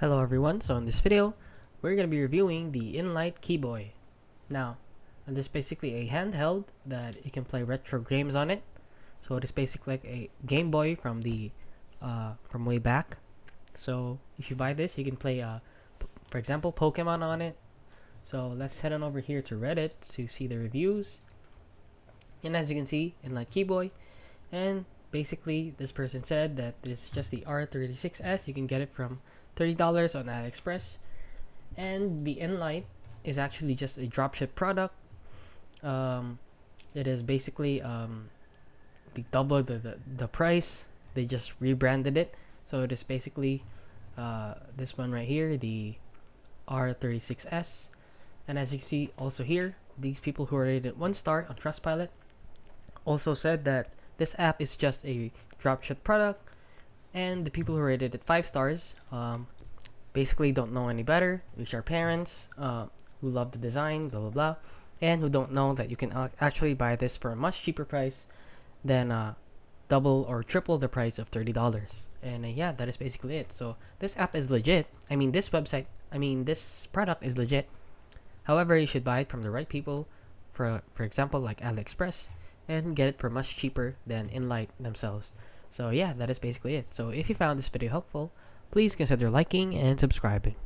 Hello everyone, so in this video, we're going to be reviewing the Inlighte Keyboy. Now, this is basically a handheld that you can play retro games on it. So it is basically like a Game Boy from from way back. So if you buy this, you can play, for example, Pokemon on it. So let's head on over here to Reddit to see the reviews. And as you can see, Inlighte Keyboy, and basically this person said that this is just the R36S. You can get it from $30 on AliExpress, and the Inlighte is actually just a dropship product. It is basically the double the price. They just rebranded it, so it is basically this one right here, the R36S. And as you can see also here, these people who are rated 1 star on Trustpilot also said that this app is just a dropship product. And the people who rated it 5 stars basically don't know any better, which are parents who love the design, blah blah blah, and who don't know that you can actually buy this for a much cheaper price than double or triple the price of $30. And yeah, that is basically it. So this app is legit. This product is legit. However, you should buy it from the right people, for example, like AliExpress, and get it for much cheaper than Inlighte themselves. So yeah, that is basically it. So if you found this video helpful, please consider liking and subscribing.